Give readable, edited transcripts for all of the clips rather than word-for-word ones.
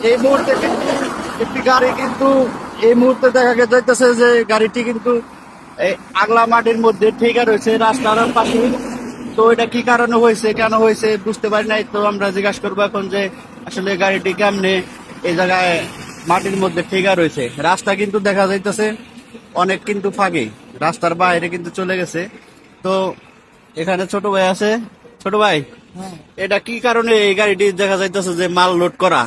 এই মুহূর্তে কিন্তু একটি গাড়ি কিন্তু এই মুহূর্তে দেখা যাইতেছে যে গাড়িটি কিন্তু এই আগলা মাটির মধ্যে ঠেকা রয়েছে রাস্তার পাশে। তো এটা কি কারণে হয়েছে, কেন হয়েছে বুঝতে পারি নাই। তো আমরা জিজ্ঞাসা করবো এখন যে আসলে গাড়িটি কেমনে এই জায়গায় মাটির মধ্যে ঠেকা রয়েছে। রাস্তা কিন্তু দেখা যাইতেছে অনেক কিন্তু ফাঁকে, রাস্তার বাইরে কিন্তু চলে গেছে। তো এখানে ছোট ভাই আছে। ছোট ভাই, এটা কি কারণে এই গাড়িটি দেখা যাইতেছে যে মাল লোড করা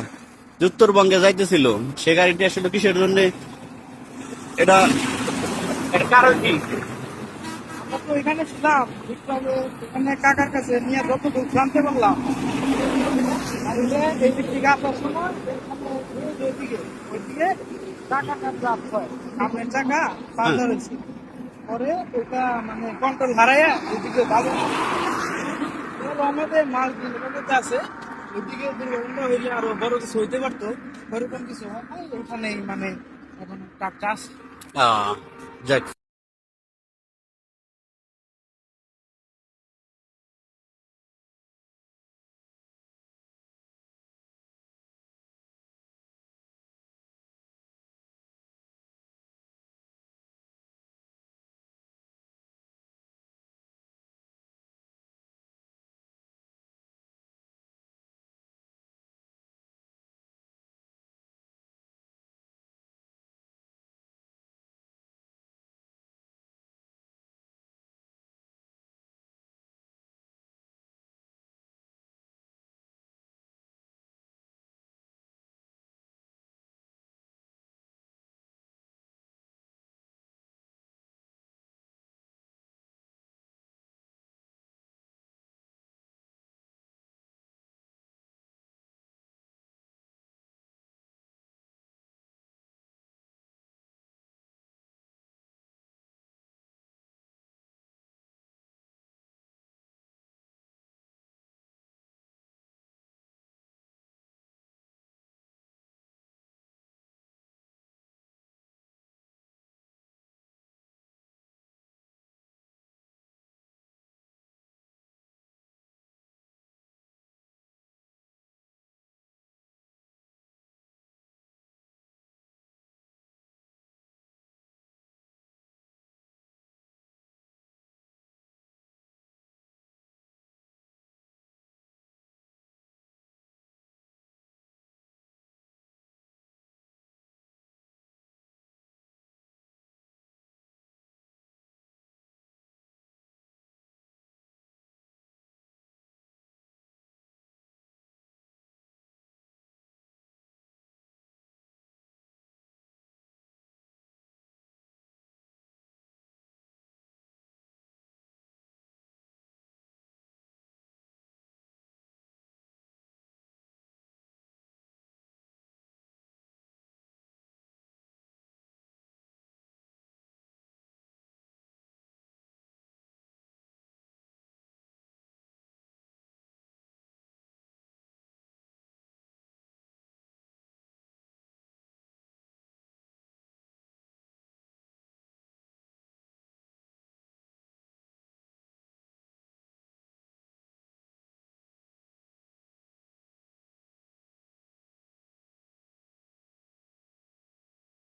যে উত্তরবঙ্গে যাইতেছিল, সে গাড়িটি আসলে কিসের জন্য, এটা এর কারণ কি? আমরা তো এখানে ছিলাম, ঠিকভাবে এখানে কাকার কাছে নিয়ে যতটুকু জানতে পারলাম, তাহলে এই দিক থেকে আসার সময় এখানে ওইদিকে চাকাটা চাপ হয়, সামনের চাকা পাল্টা রয়েছে। পরে ওটা মানে কন্ট্রোল হারাইয়া ওইদিকে ভালো আমাদের মাল দুর্ঘটনা আছে। ওইদিকে দুর্ঘটনা হইলে আরো বড় কিছু হইতে পারতো, ওরকম কিছু হয় নাই। ওখানেই মানে এখন টাচ যাক।